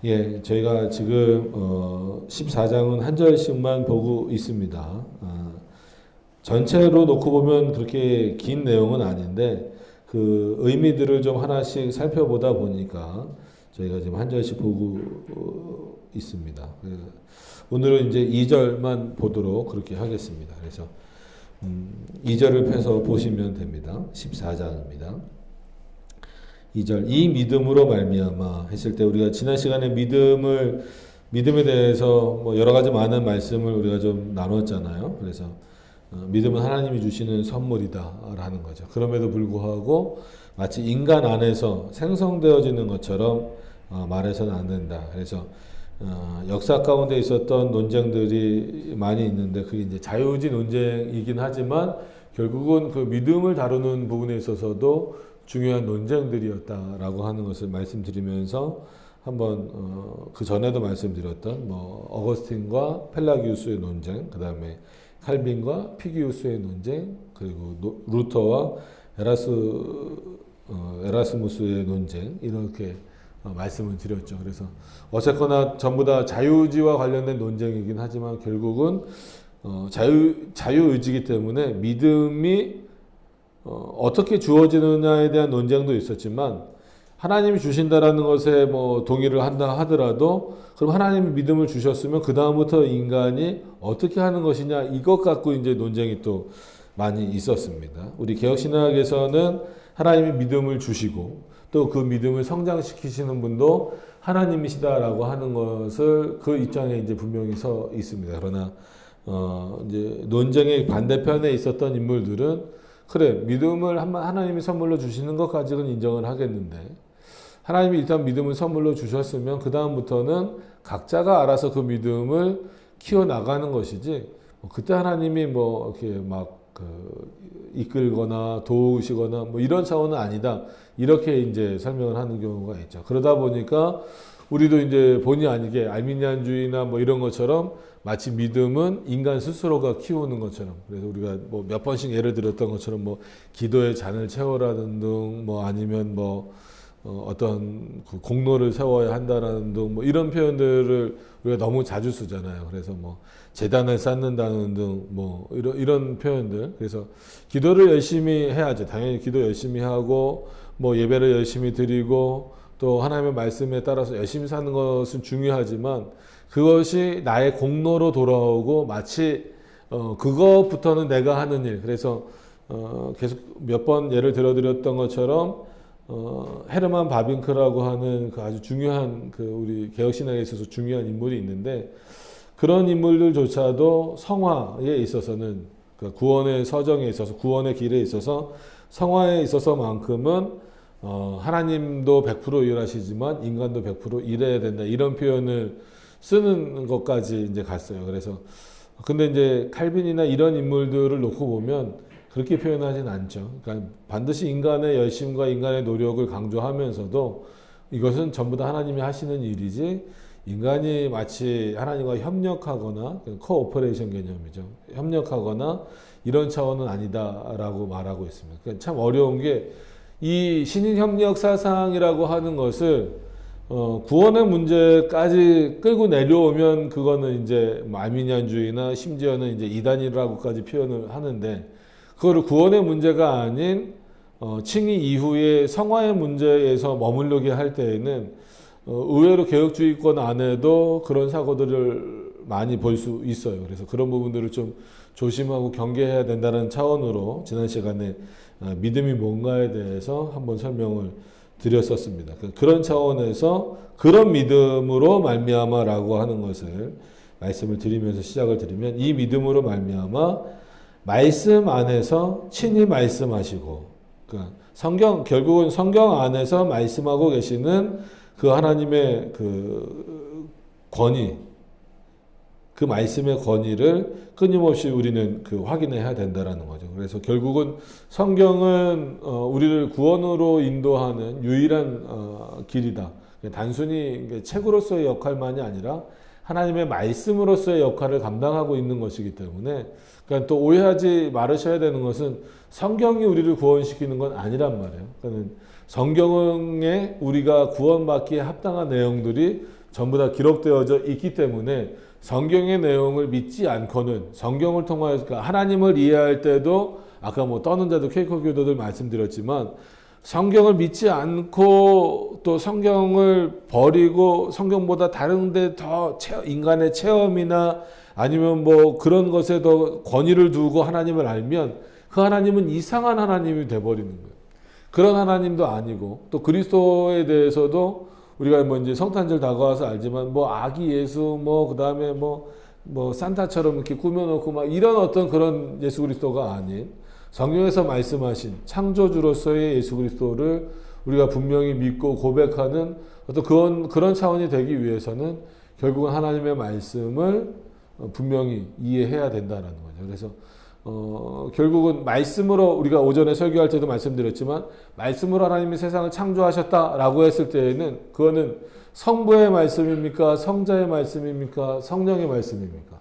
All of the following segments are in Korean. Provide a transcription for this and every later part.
예, 저희가 지금 14장은 한 절씩만 보고 있습니다. 전체로 놓고 보면 그렇게 긴 내용은 아닌데 그 의미들을 좀 하나씩 살펴보다 보니까 저희가 지금 한 절씩 보고 있습니다. 오늘은 이제 2절만 보도록 그렇게 하겠습니다. 그래서 2절을 펴서 보시면 됩니다. 14장입니다. 2절 이 믿음으로 말미암아 했을 때 우리가 지난 시간에 믿음에 대해서 뭐 여러 가지 많은 말씀을 우리가 좀 나눴잖아요. 그래서 믿음은 하나님이 주시는 선물이다라는 거죠. 그럼에도 불구하고 마치 인간 안에서 생성되어지는 것처럼 말해서는 안 된다. 그래서 역사 가운데 있었던 논쟁들이 많이 있는데 그게 이제 자유의지 논쟁이긴 하지만 결국은 그 믿음을 다루는 부분에 있어서도 중요한 논쟁들이었다라고 하는 것을 말씀드리면서 한번 그 전에도 말씀드렸던 뭐 어거스틴과 펠라기우스의 논쟁, 그 다음에 칼빈과 피기우스의 논쟁, 그리고 루터와 에라스무스의 논쟁 이렇게 말씀을 드렸죠. 그래서 어쨌거나 전부 다 자유의지와 관련된 논쟁이긴 하지만 결국은 자유의지이기 때문에 믿음이 어떻게 주어지느냐에 대한 논쟁도 있었지만 하나님이 주신다라는 것에 뭐 동의를 한다 하더라도 그럼 하나님이 믿음을 주셨으면 그 다음부터 인간이 어떻게 하는 것이냐 이것 갖고 이제 논쟁이 또 많이 있었습니다. 우리 개혁신학에서는 하나님이 믿음을 주시고 또 그 믿음을 성장시키시는 분도 하나님이시다라고 하는 것을 그 입장에 이제 분명히 서 있습니다. 그러나 이제 논쟁의 반대편에 있었던 인물들은 그래 믿음을 하나님이 선물로 주시는 것까지는 인정을 하겠는데 하나님이 일단 믿음을 선물로 주셨으면 그 다음부터는 각자가 알아서 그 믿음을 키워나가는 것이지 그때 하나님이 뭐 이렇게 막 이끌거나 도우시거나 뭐 이런 차원은 아니다 이렇게 이제 설명을 하는 경우가 있죠. 그러다 보니까 우리도 이제 본의 아니게 알미니안주의나 뭐 이런 것처럼 마치 믿음은 인간 스스로가 키우는 것처럼 그래서 우리가 뭐 몇 번씩 예를 들었던 것처럼 뭐 기도의 잔을 채워라는 등 뭐 아니면 뭐 어떤 그 공로를 세워야 한다라는 등 뭐 이런 표현들을 우리가 너무 자주 쓰잖아요. 그래서 뭐 재단을 쌓는다는 등 뭐 이런 표현들 그래서 기도를 열심히 해야죠. 당연히 기도 열심히 하고 뭐 예배를 열심히 드리고 또 하나님의 말씀에 따라서 열심히 사는 것은 중요하지만 그것이 나의 공로로 돌아오고 마치 그것부터는 내가 하는 일 그래서 계속 몇 번 예를 들어드렸던 것처럼 헤르만 바빙크라고 하는 그 아주 중요한 그 우리 개혁신학에 있어서 중요한 인물이 있는데 그런 인물들조차도 성화에 있어서는 그 구원의 서정에 있어서 구원의 길에 있어서 성화에 있어서만큼은 하나님도 100% 일하시지만 인간도 100% 일해야 된다 이런 표현을 쓰는 것까지 이제 갔어요. 그래서 근데 이제 칼빈이나 이런 인물들을 놓고 보면 그렇게 표현하진 않죠. 그러니까 반드시 인간의 열심과 인간의 노력을 강조하면서도 이것은 전부 다 하나님이 하시는 일이지 인간이 마치 하나님과 협력하거나 코오퍼레이션 개념이죠. 협력하거나 이런 차원은 아니다라고 말하고 있습니다. 그러니까 참 어려운 게 이 신인협력 사상이라고 하는 것을 구원의 문제까지 끌고 내려오면 그거는 이제 아미니안주의나 심지어는 이제 이단이라고까지 표현을 하는데 그거를 구원의 문제가 아닌 칭의 이후에 성화의 문제에서 머무르게 할 때에는 의외로 개혁주의권 안에도 그런 사고들을 많이 볼 수 있어요. 그래서 그런 부분들을 좀 조심하고 경계해야 된다는 차원으로 지난 시간에 믿음이 뭔가에 대해서 한번 설명을 드렸었습니다. 그런 차원에서 그런 믿음으로 말미암아라고 하는 것을 말씀을 드리면서 시작을 드리면 이 믿음으로 말미암아 말씀 안에서 친히 말씀하시고 그러니까 결국은 성경 안에서 말씀하고 계시는 그 하나님의 그 권위 그 말씀의 권위를 끊임없이 우리는 확인해야 된다라는 거죠. 그래서 결국은 성경은 우리를 구원으로 인도하는 유일한 길이다. 단순히 책으로서의 역할만이 아니라 하나님의 말씀으로서의 역할을 감당하고 있는 것이기 때문에 그러니까 또 오해하지 말으셔야 되는 것은 성경이 우리를 구원시키는 건 아니란 말이에요. 그러니까 성경에 우리가 구원받기에 합당한 내용들이 전부 다 기록되어져 있기 때문에 성경의 내용을 믿지 않고는 성경을 통하여서 그러니까 하나님을 이해할 때도 아까 뭐 떠는 자도 퀘이커 교도들 말씀드렸지만 성경을 믿지 않고 또 성경을 버리고 성경보다 다른 데 더 인간의 체험이나 아니면 뭐 그런 것에 더 권위를 두고 하나님을 알면 그 하나님은 이상한 하나님이 돼버리는 거예요. 그런 하나님도 아니고 또 그리스도에 대해서도 우리가 뭐 이제 성탄절 다가와서 알지만 뭐 아기 예수 뭐 그다음에 뭐 산타처럼 이렇게 꾸며놓고 막 이런 어떤 그런 예수 그리스도가 아닌 성경에서 말씀하신 창조주로서의 예수 그리스도를 우리가 분명히 믿고 고백하는 어떤 그런 차원이 되기 위해서는 결국은 하나님의 말씀을 분명히 이해해야 된다는 거죠. 그래서 결국은 말씀으로 우리가 오전에 설교할 때도 말씀드렸지만 말씀으로 하나님이 세상을 창조하셨다라고 했을 때에는 그거는 성부의 말씀입니까? 성자의 말씀입니까? 성령의 말씀입니까?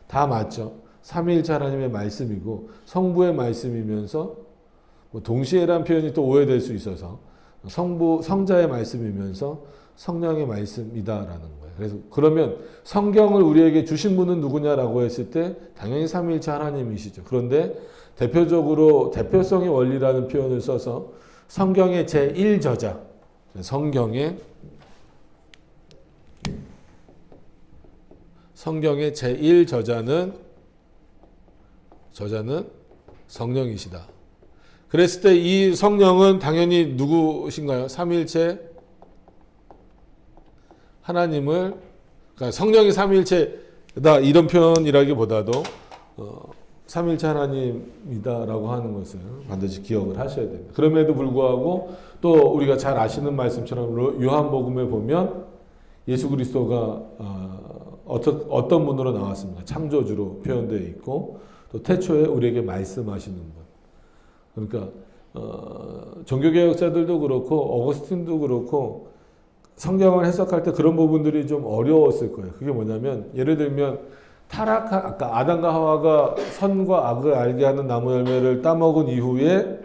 다 맞죠. 삼위일체 하나님의 말씀이고 성부의 말씀이면서 뭐 동시에란 표현이 또 오해될 수 있어서 성자의 말씀이면서 성령의 말씀이다라는 거예요. 그래서 그러면 성경을 우리에게 주신 분은 누구냐라고 했을 때 당연히 삼위일체 하나님이시죠. 그런데 대표적으로 대표성의 원리라는 표현을 써서 성경의 제1저자, 성경의 제1저자는 성령이시다. 그랬을 때 이 성령은 당연히 누구신가요? 삼위일체 하나님을, 그러니까 성령이 삼위일체다 이런 표현이라기보다도 삼위일체 하나님이다라고 하는 것을 반드시 기억을 하셔야 됩니다. 그럼에도 불구하고 또 우리가 잘 아시는 말씀처럼 요한복음에 보면 예수 그리스도가 어떤 분으로 나왔습니까? 창조주로 표현되어 있고 또 태초에 우리에게 말씀하시는 분. 그러니까 종교개혁자들도 그렇고 어거스틴도 그렇고 성경을 해석할 때 그런 부분들이 좀 어려웠을 거예요. 그게 뭐냐면 예를 들면 아까 아담과 하와가 선과 악을 알게 하는 나무 열매를 따먹은 이후에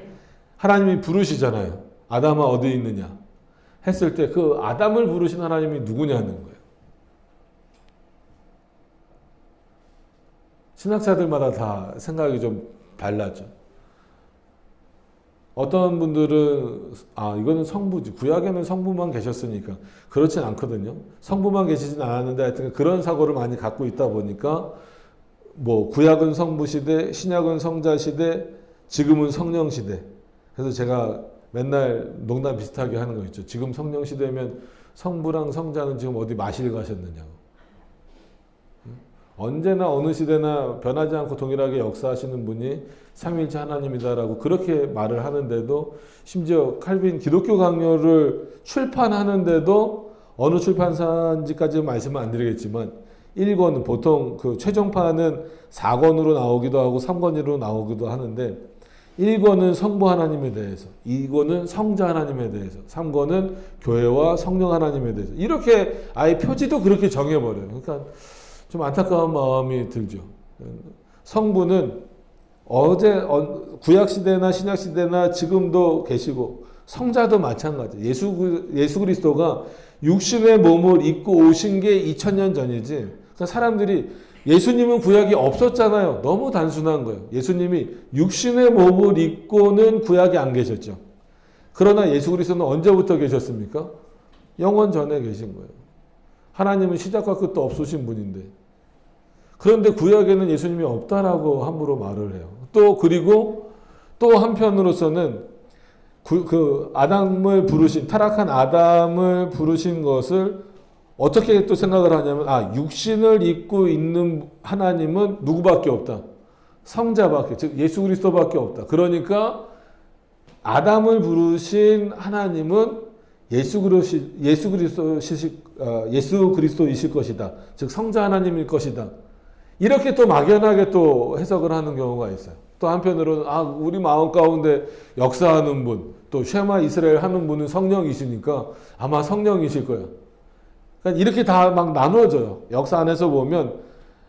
하나님이 부르시잖아요. 아담아 어디 있느냐 했을 때 그 아담을 부르신 하나님이 누구냐는 거예요. 신학자들마다 다 생각이 좀 달랐죠. 어떤 분들은 이거는 성부지. 구약에는 성부만 계셨으니까. 그렇진 않거든요. 성부만 계시진 않았는데 하여튼 그런 사고를 많이 갖고 있다 보니까 뭐 구약은 성부 시대, 신약은 성자 시대, 지금은 성령 시대. 그래서 제가 맨날 농담 비슷하게 하는 거 있죠. 지금 성령 시대면 성부랑 성자는 지금 어디 마실 가셨느냐고. 언제나 어느 시대나 변하지 않고 동일하게 역사하시는 분이 삼위일체 하나님이다라고 그렇게 말을 하는데도 심지어 칼빈 기독교 강요를 출판하는데도 어느 출판사인지까지는 말씀을 안 드리겠지만 1권은 보통 그 최종판은 4권으로 나오기도 하고 3권으로 나오기도 하는데 1권은 성부 하나님에 대해서, 2권은 성자 하나님에 대해서, 3권은 교회와 성령 하나님에 대해서 이렇게 아예 표지도 그렇게 정해버려요. 그러니까 좀 안타까운 마음이 들죠. 성부는 구약 시대나 신약 시대나 지금도 계시고 성자도 마찬가지. 예수 그리스도가 육신의 몸을 입고 오신 게 2000년 전이지. 그러니까 사람들이 예수님은 구약이 없었잖아요. 너무 단순한 거예요. 예수님이 육신의 몸을 입고는 구약에 안 계셨죠. 그러나 예수 그리스도는 언제부터 계셨습니까? 영원 전에 계신 거예요. 하나님은 시작과 끝도 없으신 분인데. 그런데 구약에는 예수님이 없다라고 함부로 말을 해요. 그리고 또 한편으로서는 타락한 아담을 부르신 것을 어떻게 또 생각을 하냐면, 육신을 입고 있는 하나님은 누구밖에 없다. 성자밖에, 즉 예수 그리스도밖에 없다. 그러니까 아담을 부르신 하나님은 예수 그리스도이실 것이다. 즉 성자 하나님일 것이다. 이렇게 또 막연하게 또 해석을 하는 경우가 있어요. 또 한편으로는 우리 마음 가운데 역사하는 분, 또 쉐마 이스라엘 하는 분은 성령이시니까 아마 성령이실 거야. 그러니까 이렇게 다 막 나눠져요. 역사 안에서 보면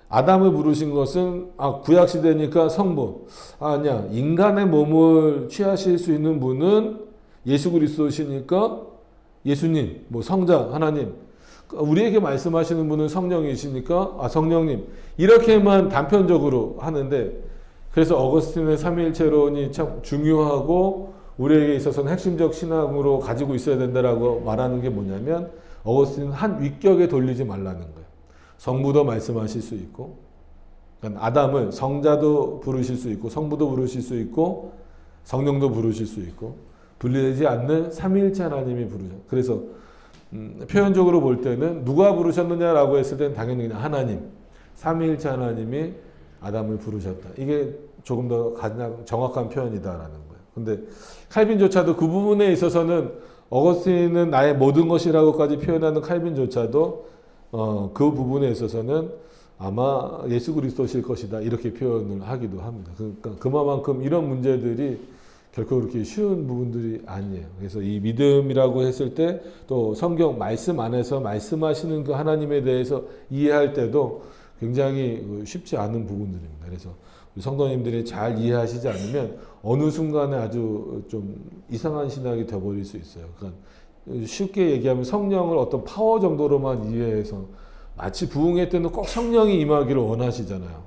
아담을 부르신 것은 구약 시대니까 성부. 아니야. 인간의 몸을 취하실 수 있는 분은 예수 그리스도시니까 예수님, 뭐 성자 하나님. 우리에게 말씀하시는 분은 성령이시니까 성령님 이렇게만 단편적으로 하는데, 그래서 어거스틴의 삼위일체론이 참 중요하고 우리에게 있어서는 핵심적 신앙으로 가지고 있어야 된다라고 말하는 게 뭐냐면, 어거스틴은 한 위격에 돌리지 말라는 거예요. 성부도 말씀하실 수 있고, 그러니까 아담을 성자도 부르실 수 있고, 성부도 부르실 수 있고, 성령도 부르실 수 있고, 분리되지 않는 삼위일체 하나님이 부르죠. 그래서 표현적으로 볼 때는 누가 부르셨느냐라고 했을 때는 당연히 그냥 하나님, 삼위일체 하나님이 아담을 부르셨다. 이게 조금 더 가장 정확한 표현이다라는 거예요. 근데 칼빈조차도 그 부분에 있어서는, 어거스틴은 나의 모든 것이라고까지 표현하는 칼빈조차도 그 부분에 있어서는 아마 예수 그리스도실 것이다 이렇게 표현을 하기도 합니다. 그러니까 그만큼 이런 문제들이 결코 그렇게 쉬운 부분들이 아니에요. 그래서 이 믿음이라고 했을 때 또 성경 말씀 안에서 말씀하시는 그 하나님에 대해서 이해할 때도 굉장히 쉽지 않은 부분들입니다. 그래서 우리 성도님들이 잘 이해하시지 않으면 어느 순간에 아주 좀 이상한 신학이 되어버릴 수 있어요. 그러니까 쉽게 얘기하면 성령을 어떤 파워 정도로만 이해해서, 마치 부흥회 때는 꼭 성령이 임하기를 원하시잖아요.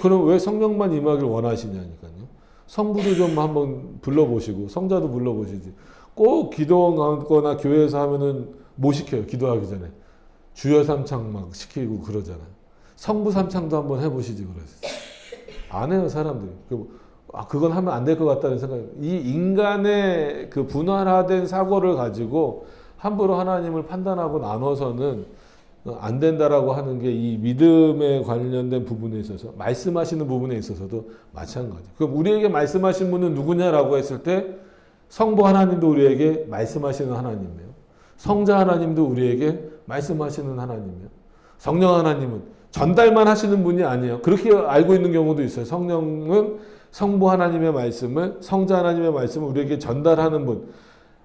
그럼 왜 성령만 임하기를 원하시냐니까요. 성부도 좀 한번 불러보시고 성자도 불러보시지. 꼭 기도하거나 교회에서 하면은 못 시켜요. 기도하기 전에 주여 삼창 막 시키고 그러잖아요. 성부 삼창도 한번 해보시지 그러세요. 안 해요 사람들이. 그건 하면 안 될 것 같다는 생각. 이 인간의 그 분화된 사고를 가지고 함부로 하나님을 판단하고 나눠서는 안 된다라고 하는 게 이 믿음에 관련된 부분에 있어서, 말씀하시는 부분에 있어서도 마찬가지. 그럼 우리에게 말씀하신 분은 누구냐라고 했을 때, 성부 하나님도 우리에게 말씀하시는 하나님이에요. 성자 하나님도 우리에게 말씀하시는 하나님이에요. 성령 하나님은 전달만 하시는 분이 아니에요. 그렇게 알고 있는 경우도 있어요. 성령은 성부 하나님의 말씀을, 성자 하나님의 말씀을 우리에게 전달하는 분.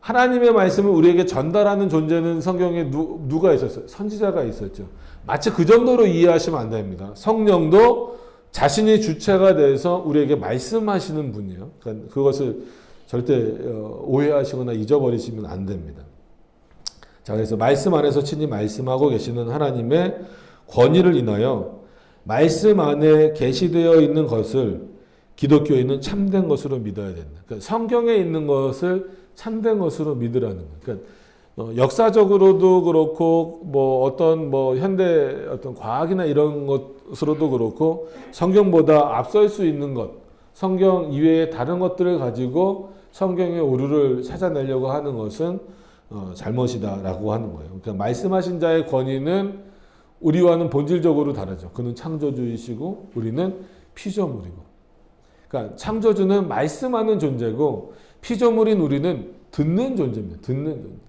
하나님의 말씀을 우리에게 전달하는 존재는 성경에 누가 있었어요? 선지자가 있었죠. 마치 그 정도로 이해하시면 안 됩니다. 성령도 자신이 주체가 돼서 우리에게 말씀하시는 분이에요. 그러니까 그것을 절대 오해하시거나 잊어버리시면 안 됩니다. 자, 그래서 말씀 안에서 친히 말씀하고 계시는 하나님의 권위를 인하여 말씀 안에 계시되어 있는 것을 기독교인은 참된 것으로 믿어야 된다. 그러니까 성경에 있는 것을 참된 것으로 믿으라는 거예요. 그러니까 역사적으로도 그렇고 어떤 현대 어떤 과학이나 이런 것으로도 그렇고, 성경보다 앞설 수 있는 것, 성경 이외의 다른 것들을 가지고 성경의 오류를 찾아내려고 하는 것은 잘못이다라고 하는 거예요. 그러니까 말씀하신 자의 권위는 우리와는 본질적으로 다르죠. 그는 창조주이시고 우리는 피조물이고. 그러니까 창조주는 말씀하는 존재고, 피조물인 우리는 듣는 존재입니다. 듣는 존재.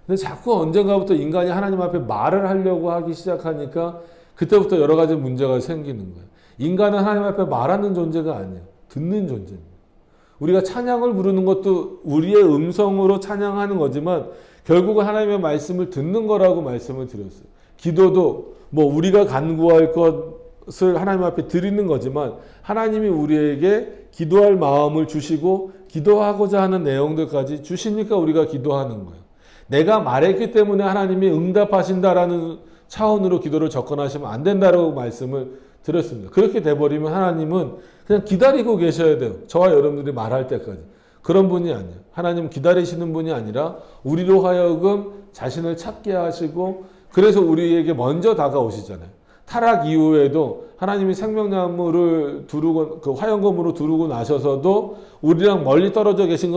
근데 자꾸 언젠가부터 인간이 하나님 앞에 말을 하려고 하기 시작하니까 그때부터 여러 가지 문제가 생기는 거예요. 인간은 하나님 앞에 말하는 존재가 아니에요. 듣는 존재입니다. 우리가 찬양을 부르는 것도 우리의 음성으로 찬양하는 거지만 결국은 하나님의 말씀을 듣는 거라고 말씀을 드렸어요. 기도도 우리가 간구할 것을 하나님 앞에 드리는 거지만, 하나님이 우리에게 기도할 마음을 주시고 기도하고자 하는 내용들까지 주시니까 우리가 기도하는 거예요. 내가 말했기 때문에 하나님이 응답하신다라는 차원으로 기도를 접근하시면 안 된다라고 말씀을 드렸습니다. 그렇게 돼버리면 하나님은 그냥 기다리고 계셔야 돼요. 저와 여러분들이 말할 때까지. 그런 분이 아니에요. 하나님은 기다리시는 분이 아니라 우리로 하여금 자신을 찾게 하시고, 그래서 우리에게 먼저 다가오시잖아요. 타락 이후에도 하나님이 생명나무를 두르고, 그 화영검으로 두르고 나셔서도 우리랑 멀리 떨어져 계신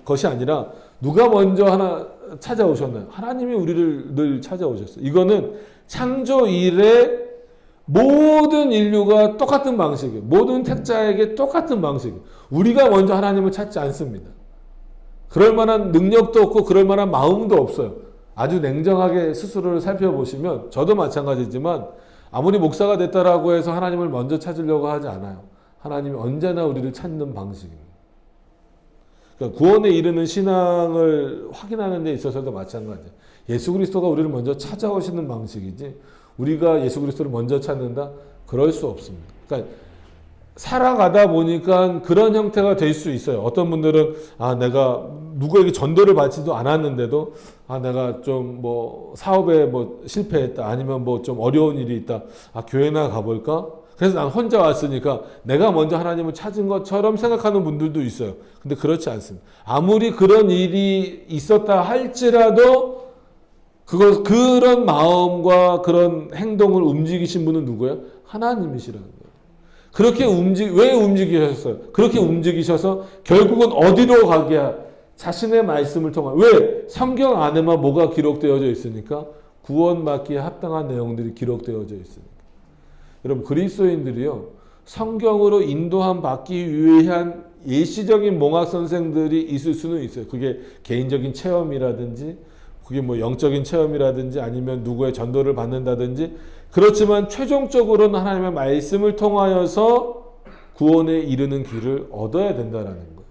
것이 아니라 누가 먼저 찾아오셨나요? 하나님이 우리를 늘 찾아오셨어요. 이거는 창조 이래 모든 인류가 똑같은 방식이에요. 모든 택자에게 똑같은 방식이에요. 우리가 먼저 하나님을 찾지 않습니다. 그럴 만한 능력도 없고 그럴 만한 마음도 없어요. 아주 냉정하게 스스로를 살펴보시면, 저도 마찬가지지만 아무리 목사가 됐다라고 해서 하나님을 먼저 찾으려고 하지 않아요. 하나님이 언제나 우리를 찾는 방식입니다. 그러니까 구원에 이르는 신앙을 확인하는 데 있어서도 마찬가지예요. 예수 그리스도가 우리를 먼저 찾아오시는 방식이지, 우리가 예수 그리스도를 먼저 찾는다? 그럴 수 없습니다. 그러니까 살아가다 보니까 그런 형태가 될 수 있어요. 어떤 분들은 내가 누구에게 전도를 받지도 않았는데도 내가 좀 뭐 사업에 뭐 실패했다, 아니면 뭐 좀 어려운 일이 있다, 교회나 가볼까? 그래서 난 혼자 왔으니까 내가 먼저 하나님을 찾은 것처럼 생각하는 분들도 있어요. 근데 그렇지 않습니다. 아무리 그런 일이 있었다 할지라도 그런 마음과 그런 행동을 움직이신 분은 누구예요? 하나님이시라는 거예요. 그렇게 왜 움직이셨어요? 그렇게 움직이셔서 결국은 어디로 가게 자신의 말씀을 통한, 왜? 성경 안에만 뭐가 기록되어져 있으니까 구원받기에 합당한 내용들이 기록되어져 있으니까. 여러분, 그리스도인들이요, 성경으로 인도함 받기 위한 예시적인 몽학 선생들이 있을 수는 있어요. 그게 개인적인 체험이라든지, 그게 뭐 영적인 체험이라든지, 아니면 누구의 전도를 받는다든지. 그렇지만 최종적으로는 하나님의 말씀을 통하여서 구원에 이르는 길을 얻어야 된다라는 거예요.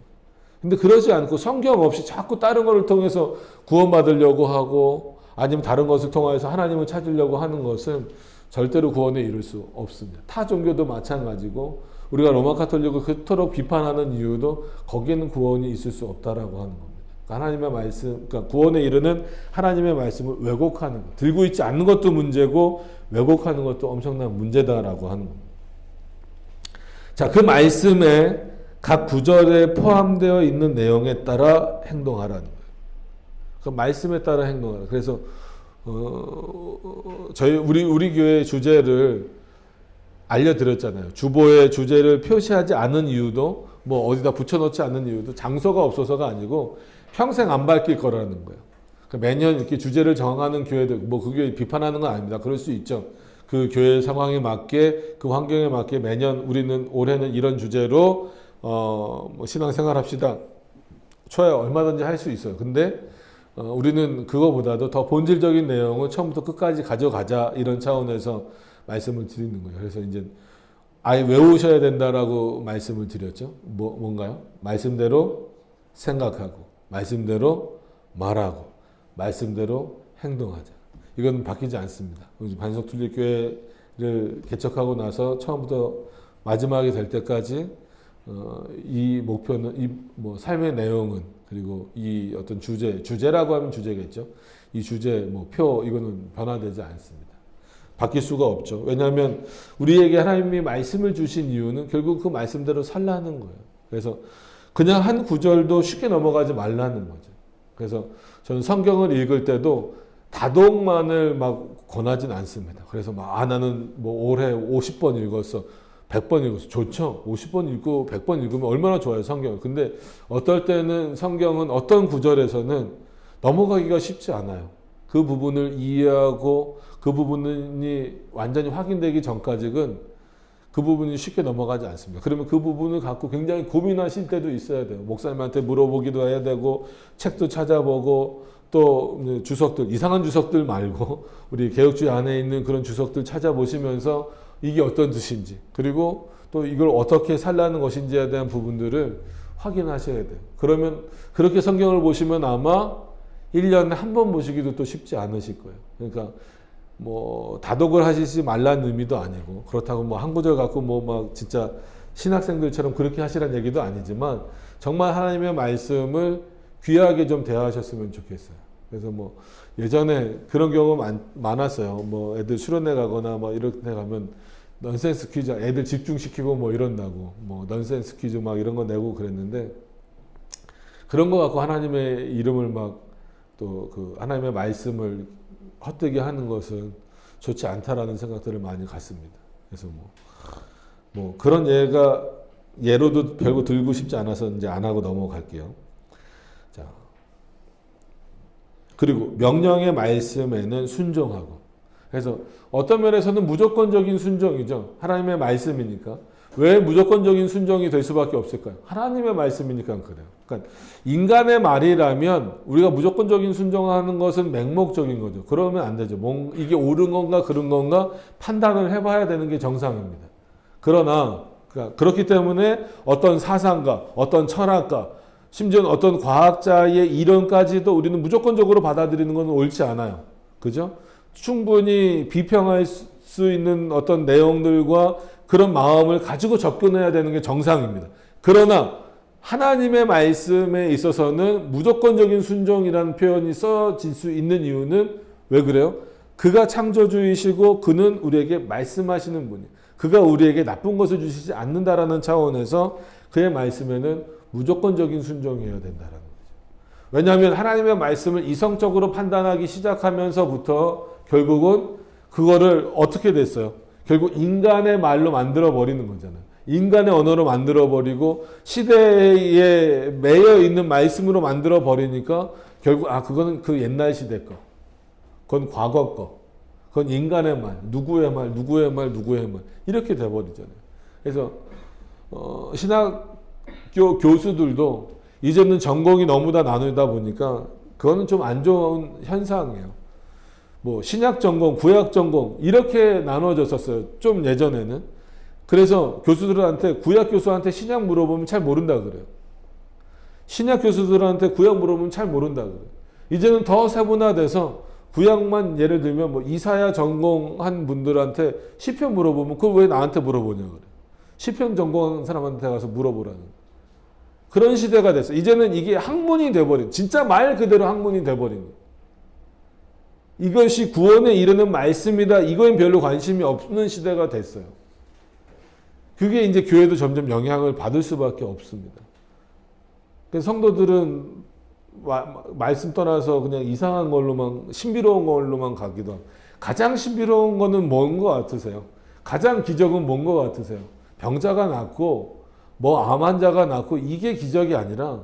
근데 그러지 않고 성경 없이 자꾸 다른 것을 통해서 구원받으려고 하고, 아니면 다른 것을 통해서 하나님을 찾으려고 하는 것은 절대로 구원에 이룰 수 없습니다. 타 종교도 마찬가지고, 우리가 로마 카톨릭을 그토록 비판하는 이유도 거기에는 구원이 있을 수 없다라고 하는 겁니다. 하나님의 말씀, 그러니까 구원에 이르는 하나님의 말씀을 왜곡하는 것, 들고 있지 않는 것도 문제고 왜곡하는 것도 엄청난 문제다라고 하는 겁니다. 자, 그 말씀에 각 구절에 포함되어 있는 내용에 따라 행동하라는 거예요. 그 말씀에 따라 행동하라. 그래서 우리 교회 주제를 알려드렸잖아요. 주보에 주제를 표시하지 않은 이유도, 뭐 어디다 붙여놓지 않는 이유도 장소가 없어서가 아니고 평생 안 바뀔 거라는 거예요. 매년 이렇게 주제를 정하는 교회들, 뭐 그 교회 비판하는 건 아닙니다. 그럴 수 있죠. 그 교회 상황에 맞게, 그 환경에 맞게 매년 올해는 이런 주제로 뭐 신앙생활 합시다. 초에 얼마든지 할 수 있어요. 근데 우리는 그거보다도 더 본질적인 내용을 처음부터 끝까지 가져가자, 이런 차원에서 말씀을 드리는 거예요. 그래서 이제 아예 외우셔야 된다라고 말씀을 드렸죠. 뭔가요? 말씀대로 생각하고, 말씀대로 말하고, 말씀대로 행동하자. 이건 바뀌지 않습니다. 반석툴리교회를 개척하고 나서 처음부터 마지막이 될 때까지 이 목표는, 뭐 삶의 내용은, 그리고 이 어떤 주제라고 하면 주제겠죠. 이 주제, 이거는 변화되지 않습니다. 바뀔 수가 없죠. 왜냐하면 우리에게 하나님이 말씀을 주신 이유는 결국 그 말씀대로 살라는 거예요. 그래서 그냥 한 구절도 쉽게 넘어가지 말라는 거죠. 그래서 저는 성경을 읽을 때도 다독만을 막 권하진 않습니다. 그래서 나는 뭐 올해 50번 읽었어, 100번 읽었어. 좋죠. 50번 읽고 100번 읽으면 얼마나 좋아요, 성경을. 근데 어떨 때는 성경은 어떤 구절에서는 넘어가기가 쉽지 않아요. 그 부분을 이해하고 그 부분이 완전히 확인되기 전까지는 그 부분이 쉽게 넘어가지 않습니다. 그러면 그 부분을 갖고 굉장히 고민하실 때도 있어야 돼요. 목사님한테 물어보기도 해야 되고, 책도 찾아보고, 또 주석들, 이상한 주석들 말고 우리 개혁주의 안에 있는 그런 주석들 찾아보시면서 이게 어떤 뜻인지, 그리고 또 이걸 어떻게 살라는 것인지에 대한 부분들을 확인하셔야 돼요. 그러면 그렇게 성경을 보시면 아마 1년에 한 번 보시기도 또 쉽지 않으실 거예요. 그러니까 뭐 다독을 하시지 말라는 의미도 아니고, 그렇다고 뭐 한 구절 갖고 뭐 막 진짜 신학생들처럼 그렇게 하시라는 얘기도 아니지만, 정말 하나님의 말씀을 귀하게 좀 대하셨으면 좋겠어요. 그래서 뭐 예전에 그런 경우 많았어요. 뭐 애들 수련회 가거나 뭐 이런 데 가면 넌센스 퀴즈, 애들 집중시키고 뭐 이런다고 뭐 넌센스 퀴즈 막 이런 거 내고 그랬는데, 그런 거 갖고 하나님의 이름을 막 또 그 하나님의 말씀을 헛되게 하는 것은 좋지 않다라는 생각들을 많이 갖습니다. 그래서 뭐 그런 예로도 별거 들고 싶지 않아서 이제 안 하고 넘어갈게요. 자, 그리고 명령의 말씀에는 순종하고. 그래서 어떤 면에서는 무조건적인 순종이죠. 하나님의 말씀이니까. 왜 무조건적인 순종이 될 수밖에 없을까요? 하나님의 말씀이니까 그래요. 그러니까 인간의 말이라면 우리가 무조건적인 순종하는 것은 맹목적인 거죠. 그러면 안 되죠. 이게 옳은 건가 그런 건가 판단을 해봐야 되는 게 정상입니다. 그러나 그렇기 때문에 어떤 사상가, 어떤 철학가, 심지어는 어떤 과학자의 이론까지도 우리는 무조건적으로 받아들이는 건 옳지 않아요. 그죠? 충분히 비평할 수 있는 어떤 내용들과 그런 마음을 가지고 접근해야 되는 게 정상입니다. 그러나 하나님의 말씀에 있어서는 무조건적인 순종이라는 표현이 써질 수 있는 이유는 왜 그래요? 그가 창조주이시고 그는 우리에게 말씀하시는 분이에요. 그가 우리에게 나쁜 것을 주시지 않는다라는 차원에서 그의 말씀에는 무조건적인 순종이어야 된다라는 거죠. 왜냐하면 하나님의 말씀을 이성적으로 판단하기 시작하면서부터 결국은 그거를 어떻게 됐어요? 결국 인간의 말로 만들어버리는 거잖아요. 인간의 언어로 만들어버리고 시대에 매여 있는 말씀으로 만들어버리니까 결국 그거는 그 옛날 시대 거. 그건 과거 거. 그건 인간의 말. 누구의 말. 이렇게 돼버리잖아요. 그래서 신학교 교수들도 이제는 전공이 너무 다 나누다 보니까 그거는 좀 안 좋은 현상이에요. 뭐 신약 전공, 구약 전공 이렇게 나눠졌었어요. 좀 예전에는. 그래서 교수들한테 구약 교수한테 신약 물어보면 잘 모른다 그래요. 신약 교수들한테 구약 물어보면 잘 모른다 그래요. 이제는 더 세분화돼서 구약만 예를 들면 뭐 이사야 전공한 분들한테 시편 물어보면 그걸 왜 나한테 물어보냐 그래요. 시편 전공한 사람한테 가서 물어보라는 그런 시대가 됐어요. 이제는 이게 학문이 돼버린, 진짜 말 그대로 학문이 돼버린 거예요. 이것이 구원에 이르는 말씀이다. 이거엔 별로 관심이 없는 시대가 됐어요. 그게 이제 교회도 점점 영향을 받을 수밖에 없습니다. 그래서 성도들은 말씀 떠나서 그냥 이상한 걸로만, 신비로운 걸로만 가기도 하고, 가장 신비로운 거는 뭔 것 같으세요? 가장 기적은 뭔 것 같으세요? 병자가 낫고 뭐 암 환자가 낫고 이게 기적이 아니라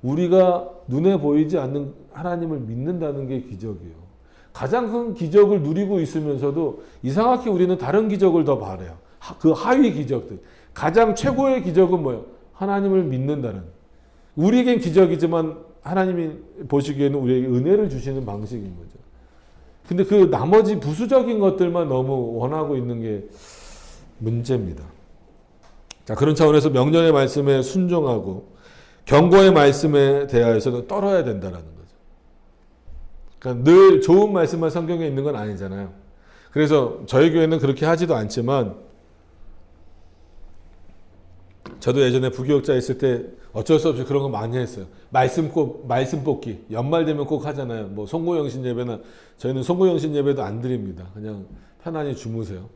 우리가 눈에 보이지 않는 하나님을 믿는다는 게 기적이에요. 가장 큰 기적을 누리고 있으면서도 이상하게 우리는 다른 기적을 더 바라요. 그 하위 기적들. 가장 최고의 기적은 뭐예요? 하나님을 믿는다는. 우리에겐 기적이지만 하나님이 보시기에는 우리에게 은혜를 주시는 방식인 거죠. 근데 그 나머지 부수적인 것들만 너무 원하고 있는 게 문제입니다. 자, 그런 차원에서 명령의 말씀에 순종하고 경고의 말씀에 대하여서는 떨어야 된다라는 거죠. 그러니까 늘 좋은 말씀만 성경에 있는 건 아니잖아요. 그래서 저희 교회는 그렇게 하지도 않지만 저도 예전에 부교육자 있을 때 어쩔 수 없이 그런 거 많이 했어요. 말씀 뽑기. 연말 되면 꼭 하잖아요. 뭐 송구영신 예배나 저희는 송구영신 예배도 안 드립니다. 그냥 편안히 주무세요.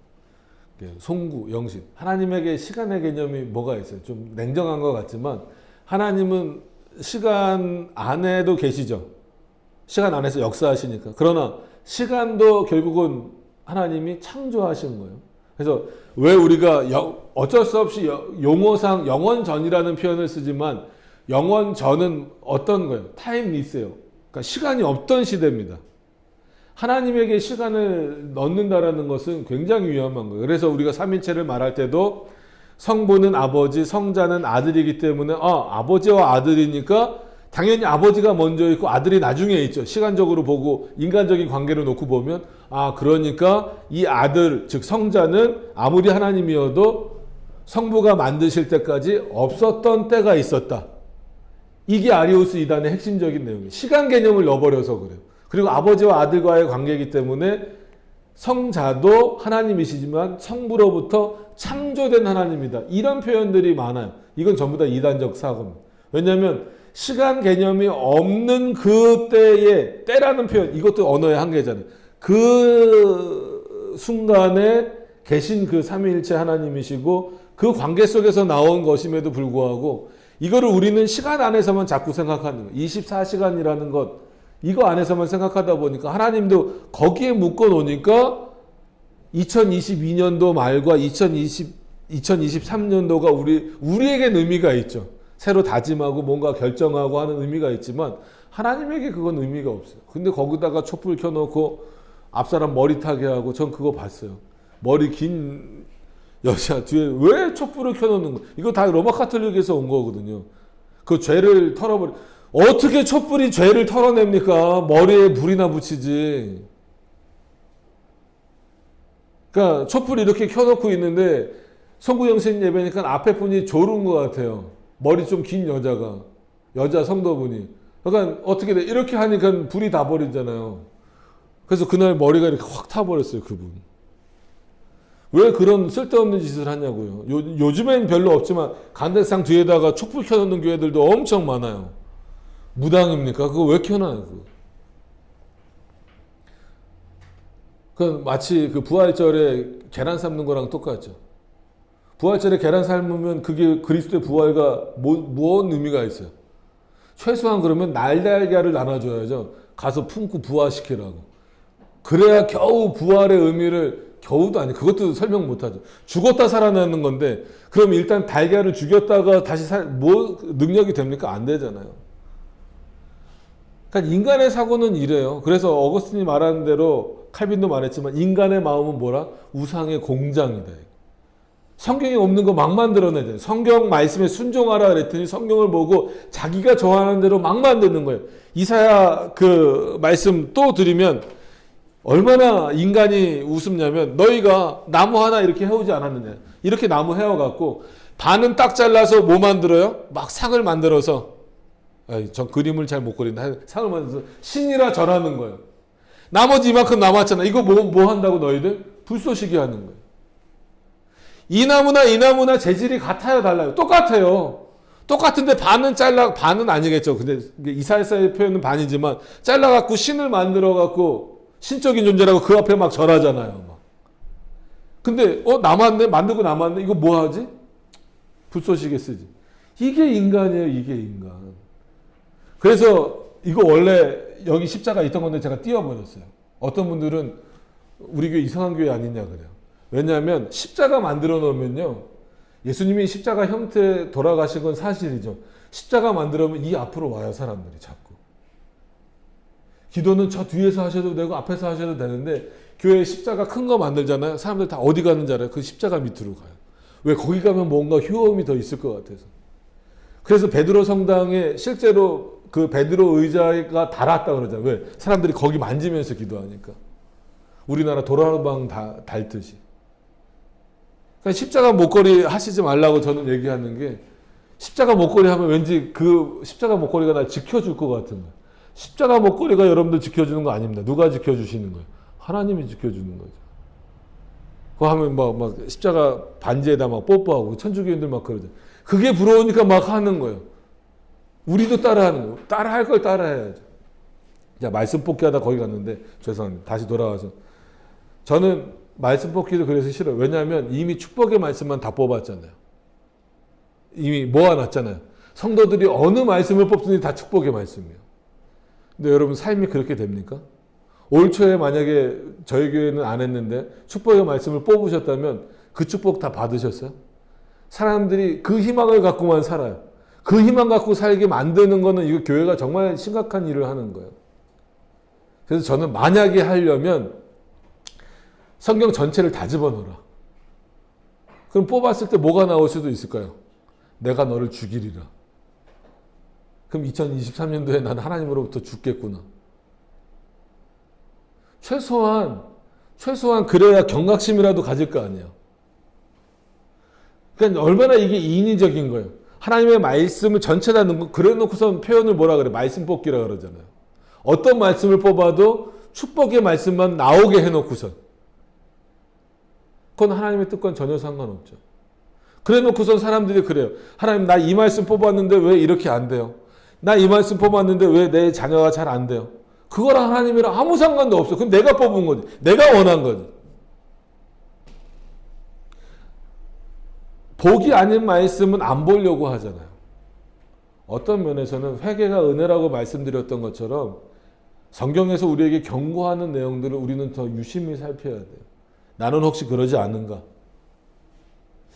송구, 영신. 하나님에게 시간의 개념이 뭐가 있어요? 좀 냉정한 것 같지만 하나님은 시간 안에도 계시죠. 시간 안에서 역사하시니까. 그러나 시간도 결국은 하나님이 창조하신 거예요. 그래서 왜 우리가 어쩔 수 없이 용어상 영원전이라는 표현을 쓰지만 영원전은 어떤 거예요? 타임리스예요. 그러니까 시간이 없던 시대입니다. 하나님에게 시간을 넣는다라는 것은 굉장히 위험한 거예요. 그래서 우리가 삼위일체를 말할 때도 성부는 아버지, 성자는 아들이기 때문에 아버지와 아들이니까 당연히 아버지가 먼저 있고 아들이 나중에 있죠. 시간적으로 보고 인간적인 관계를 놓고 보면 그러니까 이 아들 즉 성자는 아무리 하나님이어도 성부가 만드실 때까지 없었던 때가 있었다. 이게 아리우스 이단의 핵심적인 내용이에요. 시간 개념을 넣어버려서 그래요. 그리고 아버지와 아들과의 관계이기 때문에 성자도 하나님이시지만 성부로부터 창조된 하나님이다. 이런 표현들이 많아요. 이건 전부 다 이단적 사고입니다. 왜냐하면 시간 개념이 없는 그때의 때라는 표현, 이것도 언어의 한계잖아요. 그 순간에 계신 그 삼위일체 하나님이시고 그 관계 속에서 나온 것임에도 불구하고 이거를 우리는 시간 안에서만 자꾸 생각하는 거예요. 24시간이라는 것 이거 안에서만 생각하다 보니까 하나님도 거기에 묶어 놓으니까 2022년도 말과 2023년도가 우리에겐 의미가 있죠. 새로 다짐하고 뭔가 결정하고 하는 의미가 있지만 하나님에게 그건 의미가 없어요. 근데 거기다가 촛불 켜놓고 앞사람 머리 타게 하고 전 그거 봤어요. 머리 긴 여자 뒤에 왜 촛불을 켜놓는 거? 이거 다 로마 카톨릭에서 온 거거든요. 그 죄를 털어버리. 어떻게 촛불이 죄를 털어냅니까? 머리에 불이나 붙이지. 그러니까 촛불 이렇게 켜놓고 있는데 송구영신 예배니까 앞에 분이 졸은 것 같아요. 머리 좀 긴 여자 성도분이. 약간 어떻게 돼? 이렇게 하니까 불이 다 버리잖아요. 그래서 그날 머리가 이렇게 확 타버렸어요, 그분. 왜 그런 쓸데없는 짓을 하냐고요. 요즘엔 별로 없지만 간대상 뒤에다가 촛불 켜놓는 교회들도 엄청 많아요. 무당입니까? 그거 왜 켜놔요? 그거. 그 마치 그 부활절에 계란 삶는 거랑 똑같죠. 부활절에 계란 삶으면 그게 그리스도의 부활과 무언 의미가 있어요. 최소한 그러면 날달걀을 나눠줘야죠. 가서 품고 부활시키라고. 그래야 겨우 부활의 의미를, 겨우도 아니, 그것도 설명 못하죠. 죽었다 살아나는 건데, 그럼 일단 달걀을 죽였다가 다시 능력이 됩니까? 안 되잖아요. 그러니까 인간의 사고는 이래요. 그래서 어거스틴이 말하는 대로, 칼빈도 말했지만, 인간의 마음은 뭐라? 우상의 공장이다. 성경에 없는 거 막 만들어내야 돼요. 성경 말씀에 순종하라 그랬더니 성경을 보고 자기가 좋아하는 대로 막 만드는 거예요. 이사야 그 말씀 또 드리면 얼마나 인간이 우습냐면, 너희가 나무 하나 이렇게 해오지 않았느냐. 이렇게 나무 해와갖고 반은 딱 잘라서 뭐 만들어요? 막 상을 만들어서, 전 그림을 잘 못 그린다. 상을 만들어서 신이라 전하는 거예요. 나머지 이만큼 남았잖아. 이거 뭐 한다고 너희들? 불쏘시개 하는 거예요. 이 나무나 이 나무나 재질이 같아요, 달라요? 똑같아요. 똑같은데 반은 아니겠죠. 근데 이사야서의 표현은 반이지만 잘라갖고 신을 만들어갖고 신적인 존재라고 그 앞에 막 절하잖아요. 막. 근데 남았네, 만들고 남았네. 이거 뭐 하지? 불쏘시개 쓰지. 이게 인간이에요, 이게 인간. 그래서 이거 원래 여기 십자가 있던 건데 제가 띄워버렸어요. 어떤 분들은 우리 교회 이상한 교회 아니냐 그래요. 왜냐하면 십자가 만들어 놓으면요, 예수님이 십자가 형태 돌아가신 건 사실이죠. 십자가 만들어 놓으면 이 앞으로 와요, 사람들이 자꾸. 기도는 저 뒤에서 하셔도 되고 앞에서 하셔도 되는데, 교회 십자가 큰 거 만들잖아요. 사람들 다 어디 가는 줄 알아요? 그 십자가 밑으로 가요. 왜? 거기 가면 뭔가 효험이 더 있을 것 같아서. 그래서 베드로 성당에 실제로 그 베드로 의자가 달았다 그러잖아요. 왜? 사람들이 거기 만지면서 기도하니까. 우리나라 도라방 달듯이. 그러니까 십자가 목걸이 하시지 말라고 저는 얘기하는 게, 십자가 목걸이 하면 왠지 그 십자가 목걸이가 날 지켜줄 것 같은 거예요. 십자가 목걸이가 여러분들 지켜주는 거 아닙니다. 누가 지켜주시는 거예요? 하나님이 지켜주는 거죠. 그거 하면 막 십자가 반지에다 막 뽀뽀하고 천주교인들 막 그러죠. 그게 부러우니까 막 하는 거예요. 우리도 따라하는 거예요. 따라할 걸 따라해야죠. 자, 말씀 뽑기 하다 거기 갔는데, 죄송합니다. 다시 돌아와서. 저는 말씀 뽑기도 그래서 싫어요. 왜냐하면 이미 축복의 말씀만 다 뽑았잖아요. 이미 모아놨잖아요. 성도들이 어느 말씀을 뽑든지 다 축복의 말씀이에요. 근데 여러분 삶이 그렇게 됩니까? 올 초에 만약에 저희 교회는 안 했는데 축복의 말씀을 뽑으셨다면 그 축복 다 받으셨어요? 사람들이 그 희망을 갖고만 살아요. 그 희망 갖고 살게 만드는 거는 이거 교회가 정말 심각한 일을 하는 거예요. 그래서 저는 만약에 하려면 성경 전체를 다 집어넣어라. 그럼 뽑았을 때 뭐가 나올 수도 있을까요? 내가 너를 죽이리라. 그럼 2023년도에 난 하나님으로부터 죽겠구나. 최소한 그래야 경각심이라도 가질 거 아니에요. 그러니까 얼마나 이게 인위적인 거예요. 하나님의 말씀을 전체 다 넣고, 그래 놓고선 표현을 뭐라 그래? 말씀 뽑기라 그러잖아요. 어떤 말씀을 뽑아도 축복의 말씀만 나오게 해놓고선. 그건 하나님의 뜻과는 전혀 상관없죠. 그래 놓고선 사람들이 그래요. 하나님, 나 이 말씀 뽑았는데 왜 이렇게 안 돼요? 나 이 말씀 뽑았는데 왜 내 자녀가 잘 안 돼요? 그거랑 하나님이랑 아무 상관도 없어. 그럼 내가 뽑은 거지. 내가 원한 거지. 복이 아닌 말씀은 안 보려고 하잖아요. 어떤 면에서는 회개가 은혜라고 말씀드렸던 것처럼 성경에서 우리에게 경고하는 내용들을 우리는 더 유심히 살펴야 돼요. 나는 혹시 그러지 않은가?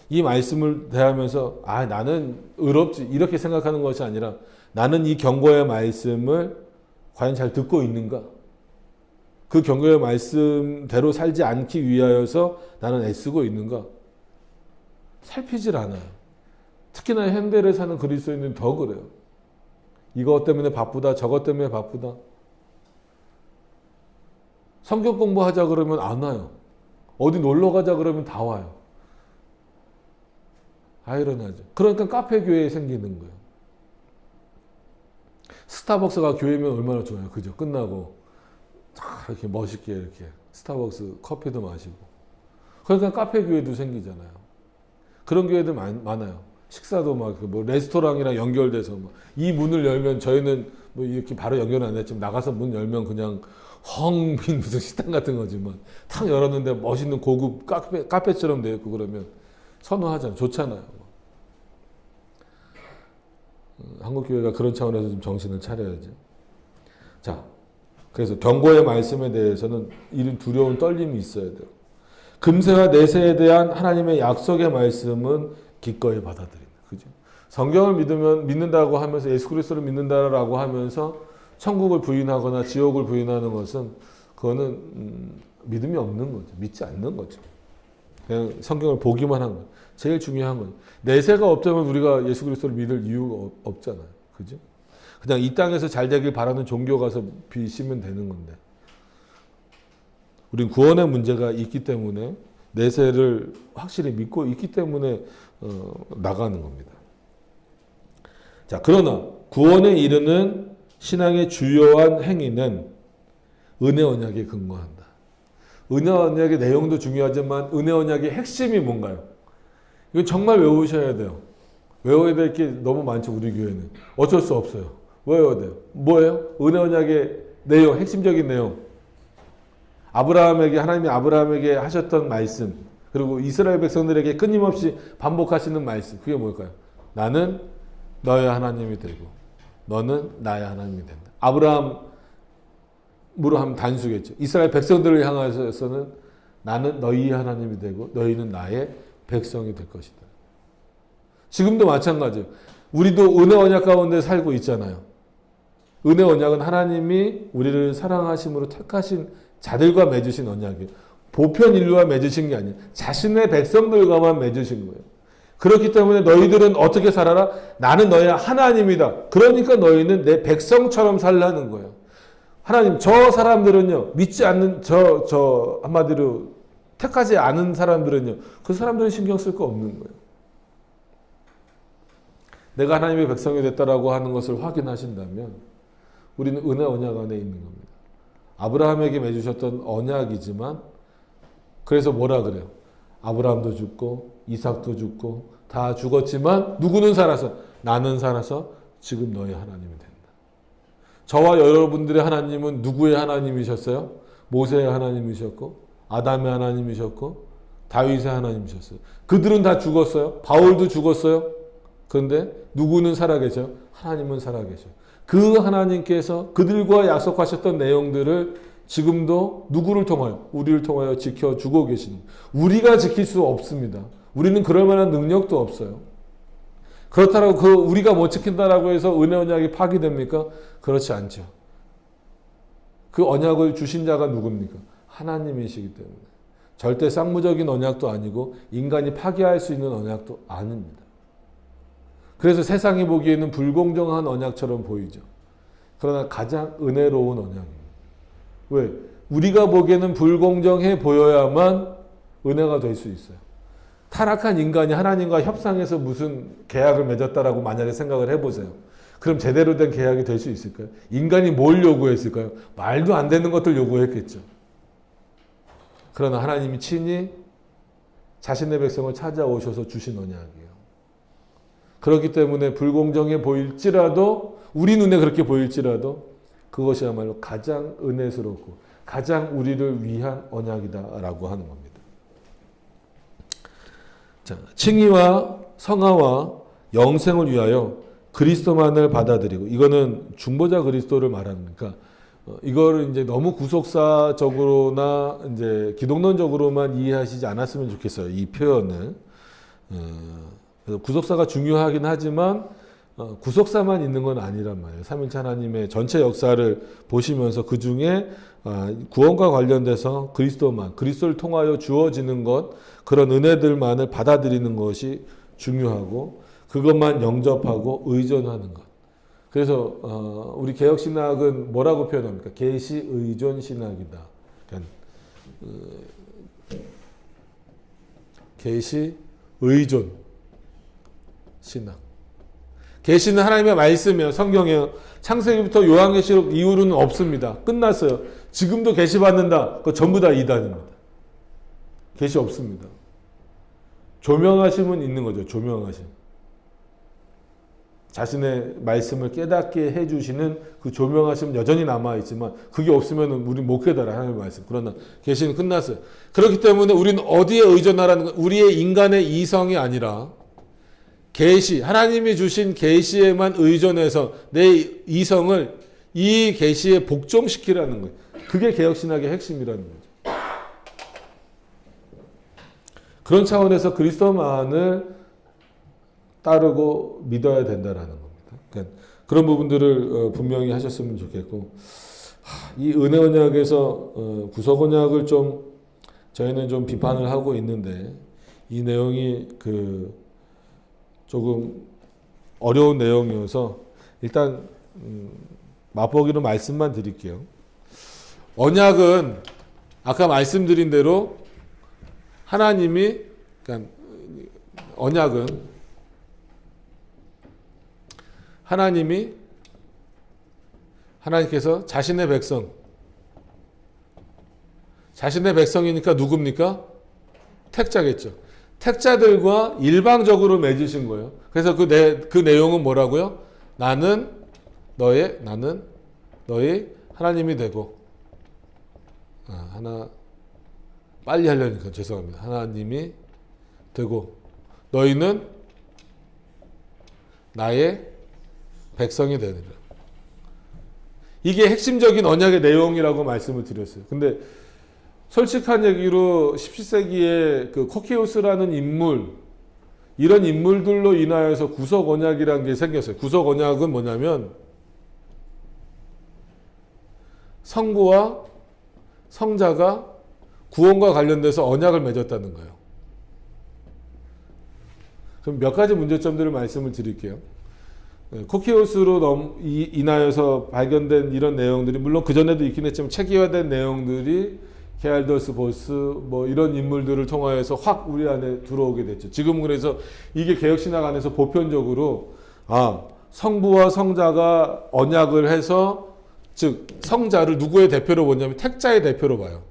이 말씀을 대하면서 나는 의롭지 이렇게 생각하는 것이 아니라, 나는 이 경고의 말씀을 과연 잘 듣고 있는가? 그 경고의 말씀대로 살지 않기 위하여서 나는 애쓰고 있는가? 살피질 않아요. 특히나 현대를 사는 그리스도인은 더 그래요. 이것 때문에 바쁘다, 저것 때문에 바쁘다. 성경 공부하자 그러면 안 와요. 어디 놀러 가자 그러면 다 와요. 아이러니하죠. 그러니까 카페 교회 생기는 거예요. 스타벅스가 교회면 얼마나 좋아요. 그죠? 끝나고 이렇게 멋있게 이렇게 스타벅스 커피도 마시고. 그러니까 카페 교회도 생기잖아요. 그런 교회들 많아요. 식사도 막 뭐 레스토랑이랑 연결돼서 이 문을 열면 저희는 뭐 이렇게 바로 연결은 안 했지만 나가서 문 열면 그냥 헝 빈 무슨 식당 같은 거지만 탁 열었는데 멋있는 고급 카페처럼 되어 있고 그러면 선호하잖아요. 좋잖아요. 한국 교회가 그런 차원에서 좀 정신을 차려야죠. 자, 그래서 경고의 말씀에 대해서는 이런 두려운 떨림이 있어야 돼요. 금세와 내세에 대한 하나님의 약속의 말씀은 기꺼이 받아들인다. 그죠? 성경을 믿는다고 하면서 예수 그리스도를 믿는다라고 하면서 천국을 부인하거나 지옥을 부인하는 것은 그거는 믿음이 없는 거죠. 믿지 않는 거죠. 그냥 성경을 보기만 한 거예요. 제일 중요한 건 내세가 없다면 우리가 예수 그리스도를 믿을 이유가 없잖아요. 그죠? 그냥 이 땅에서 잘 되길 바라는 종교 가서 비시면 되는 건데 우린 구원의 문제가 있기 때문에 내세를 확실히 믿고 있기 때문에 나가는 겁니다. 자, 그러나 구원에 이르는 신앙의 주요한 행위는 은혜 언약에 근거한다. 은혜 언약의 내용도 중요하지만 은혜 언약의 핵심이 뭔가요? 이거 정말 외우셔야 돼요. 외워야 될 게 너무 많죠. 우리 교회는. 어쩔 수 없어요. 외워야 돼요. 뭐예요? 은혜 언약의 내용, 핵심적인 내용. 하나님이 아브라함에게 하셨던 말씀, 그리고 이스라엘 백성들에게 끊임없이 반복하시는 말씀. 그게 뭘까요? 나는 너의 하나님이 되고 너는 나의 하나님이 된다. 아브라함으로 하면 단수겠죠. 이스라엘 백성들을 향해서는 나는 너희 하나님이 되고 너희는 나의 백성이 될 것이다. 지금도 마찬가지예요. 우리도 은혜 언약 가운데 살고 있잖아요. 은혜 언약은 하나님이 우리를 사랑하심으로 택하신 자들과 맺으신 언약이에요. 보편 인류와 맺으신 게 아니에요. 자신의 백성들과만 맺으신 거예요. 그렇기 때문에 너희들은 어떻게 살아라? 나는 너의 하나님이다. 그러니까 너희는 내 백성처럼 살라는 거예요. 하나님, 저 사람들은요, 믿지 않는, 한마디로 택하지 않은 사람들은요, 그 사람들은 신경 쓸 거 없는 거예요. 내가 하나님의 백성이 됐다라고 하는 것을 확인하신다면 우리는 은혜 언약 안에 있는 겁니다. 아브라함에게 맺으셨던 언약이지만 그래서 뭐라 그래요? 아브라함도 죽고 이삭도 죽고 다 죽었지만 누구는 살아서? 나는 살아서 지금 너의 하나님이 된다. 저와 여러분들의 하나님은 누구의 하나님이셨어요? 모세의 하나님이셨고 아담의 하나님이셨고 다윗의 하나님이셨어요. 그들은 다 죽었어요. 바울도 죽었어요. 그런데 누구는 살아계셔요? 하나님은 살아계셔요. 그 하나님께서 그들과 약속하셨던 내용들을 지금도 누구를 통하여? 우리를 통하여 지켜주고 계시는 우리가 지킬 수 없습니다. 우리는 그럴 만한 능력도 없어요. 그렇다고 우리가 못 지킨다라고 해서 은혜 언약이 파기됩니까? 그렇지 않죠. 그 언약을 주신 자가 누굽니까? 하나님이시기 때문에. 절대 쌍무적인 언약도 아니고 인간이 파기할 수 있는 언약도 아닙니다. 그래서 세상이 보기에는 불공정한 언약처럼 보이죠. 그러나 가장 은혜로운 언약입니다. 왜? 우리가 보기에는 불공정해 보여야만 은혜가 될 수 있어요. 타락한 인간이 하나님과 협상해서 무슨 계약을 맺었다라고 만약에 생각을 해보세요. 그럼 제대로 된 계약이 될 수 있을까요? 인간이 뭘 요구했을까요? 말도 안 되는 것들 요구했겠죠. 그러나 하나님이 친히 자신의 백성을 찾아오셔서 주신 언약이에요. 그렇기 때문에 불공정해 보일지라도 우리 눈에 그렇게 보일지라도 그것이야말로 가장 은혜스럽고 가장 우리를 위한 언약이다라고 하는 겁니다. 자, 칭의와 성화와 영생을 위하여 그리스도만을 받아들이고 이거는 중보자 그리스도를 말하니까 이거를 이제 너무 구속사적으로나 이제 기독론적으로만 이해하시지 않았으면 좋겠어요. 이 표현을. 그래서 구속사가 중요하긴 하지만 구속사만 있는 건 아니란 말이에요. 삼위일체 하나님의 전체 역사를 보시면서 그 중에 구원과 관련돼서 그리스도를 통하여 주어지는 것, 그런 은혜들만을 받아들이는 것이 중요하고 그것만 영접하고 의존하는 것. 그래서 우리 개혁신학은 뭐라고 표현합니까? 계시 의존 신학이다. 그러니까 계시 의존 신학. 계시는 하나님의 말씀이에요. 성경이에요. 창세기부터 요한계시록 이후로는 없습니다. 끝났어요. 지금도 계시 받는다. 그거 전부 다 이단입니다. 계시 없습니다. 조명하심은 있는 거죠. 조명하심. 자신의 말씀을 깨닫게 해주시는 그 조명하심은 여전히 남아있지만 그게 없으면 우리는 못 깨달아요. 하나님의 말씀. 그러나 계시는 끝났어요. 그렇기 때문에 우리는 어디에 의존하라는 건 우리의 인간의 이성이 아니라 계시, 하나님이 주신 계시에만 의존해서 내 이성을 이 계시에 복종시키라는 거예요. 그게 개혁신학의 핵심이라는 거죠. 그런 차원에서 그리스도만을 따르고 믿어야 된다라는 겁니다. 그러니까 그런 부분들을 분명히 하셨으면 좋겠고, 이 은혜 언약에서 구속 언약을 좀 저희는 좀 비판을 하고 있는데, 이 내용이 조금 어려운 내용이어서 일단 맛보기로 말씀만 드릴게요. 언약은 아까 말씀드린 대로 하나님이, 그러니까 언약은 하나님께서 자신의 백성이니까 누굽니까? 택자겠죠. 택자들과 일방적으로 맺으신 거예요. 그래서 그 내용은 뭐라고요? 나는 너의 하나님이 되고, 빨리 하려니까 죄송합니다. 하나님이 되고, 너희는 나의 백성이 되느라. 이게 핵심적인 언약의 내용이라고 말씀을 드렸어요. 근데 솔직한 얘기로 17세기에 그 코키우스라는 인물, 이런 인물들로 인하여서 구속 언약이라는 게 생겼어요. 구속 언약은 뭐냐면 성부와 성자가 구원과 관련돼서 언약을 맺었다는 거예요. 그럼 몇 가지 문제점들을 말씀을 드릴게요. 코키우스로 인하여서 발견된 이런 내용들이 물론 그전에도 있긴 했지만 체계화된 내용들이 게알더스 보스 뭐 이런 인물들을 통하여서 확 우리 안에 들어오게 됐죠. 지금 그래서 이게 개혁신학 안에서 보편적으로 성부와 성자가 언약을 해서 즉 성자를 누구의 대표로 보냐면 택자의 대표로 봐요.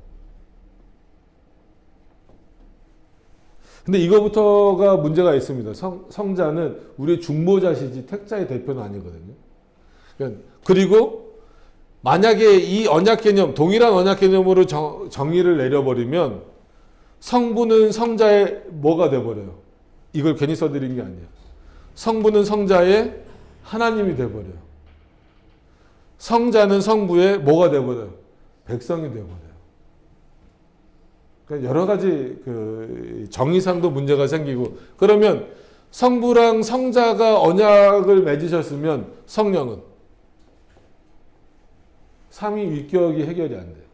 근데 이거부터가 문제가 있습니다. 성자는 우리의 중보자시지 택자의 대표는 아니거든요. 그리고 만약에 이 언약 개념, 동일한 언약 개념으로 정의를 내려버리면 성부는 성자의 뭐가 돼버려요. 이걸 괜히 써드린 게 아니에요. 성부는 성자의 하나님이 돼버려요. 성자는 성부의 뭐가 돼버려요. 백성이 돼버려요. 여러 가지 정의상도 문제가 생기고, 그러면 성부랑 성자가 언약을 맺으셨으면 성령은 삼위위격이 해결이 안 돼요.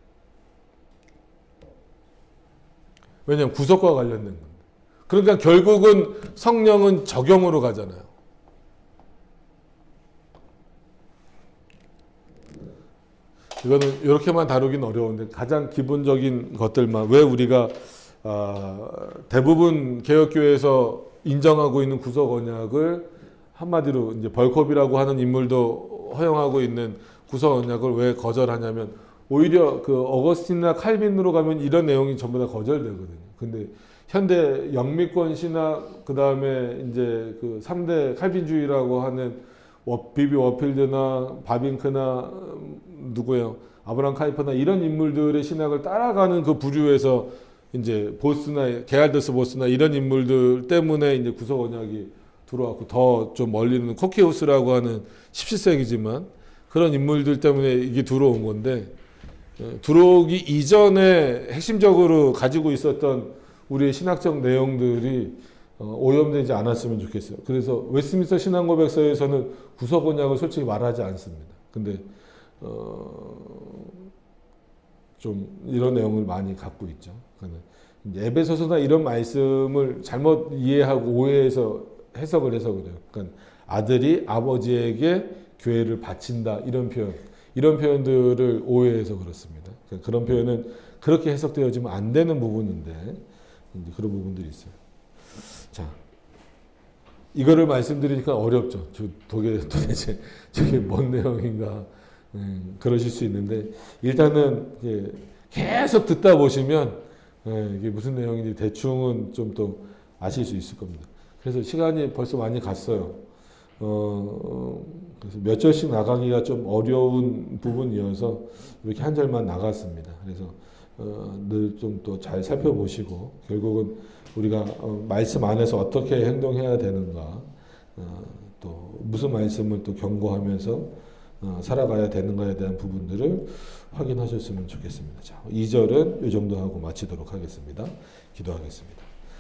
왜냐하면 구속과 관련된 건데. 그러니까 결국은 성령은 적용으로 가잖아요. 이거는 이렇게만 다루긴 어려운데 가장 기본적인 것들만, 왜 우리가 대부분 개혁교회에서 인정하고 있는 구속 언약을 한마디로 이제 벌컵이라고 하는 인물도 허용하고 있는 구속 언약을 왜 거절하냐면, 오히려 그 어거스틴이나 칼빈으로 가면 이런 내용이 전부 다 거절되거든요. 근데 현대 영미권 신학, 그 다음에 이제 그 3대 칼빈주의라고 하는 비비 워필드나 바빙크나 누구예요? 아브람 카이퍼나 이런 인물들의 신학을 따라가는 그 부류에서 이제 보스나 게알더스 보스나 이런 인물들 때문에 이제 구속 언약이 들어왔고, 더 좀 멀리는 코키우스라고 하는 17세기지만 그런 인물들 때문에 이게 들어온 건데, 들어오기 이전에 핵심적으로 가지고 있었던 우리의 신학적 내용들이 오염되지 않았으면 좋겠어요. 그래서 웨스트민스터 신앙고백서에서는 구속 언약을 솔직히 말하지 않습니다. 근데 좀 이런 내용을 많이 갖고 있죠. 에베소서나 이런 말씀을 잘못 이해하고 오해해서 해석을 해서 그래요. 그러니까 아들이 아버지에게 교회를 바친다, 이런 표현들을 오해해서 그렇습니다. 그러니까 그런 표현은 그렇게 해석되어지면 안 되는 부분인데 이제 그런 부분들이 있어요. 자, 이거를 말씀드리니까 어렵죠. 도대체 저게 뭔 내용인가 그러실 수 있는데, 일단은 계속 듣다 보시면 예, 이게 무슨 내용인지 대충은 좀 또 아실 수 있을 겁니다. 그래서 시간이 벌써 많이 갔어요. 그래서 몇 절씩 나가기가 좀 어려운 부분이어서 이렇게 한 절만 나갔습니다. 그래서 늘 좀 또 잘 살펴보시고 결국은 우리가 말씀 안에서 어떻게 행동해야 되는가, 또 무슨 말씀을 또 경고하면서 살아가야 되는가에 대한 부분들을 확인하셨으면 좋겠습니다. 자, 2절은 이 정도 하고 마치도록 하겠습니다. 기도하겠습니다.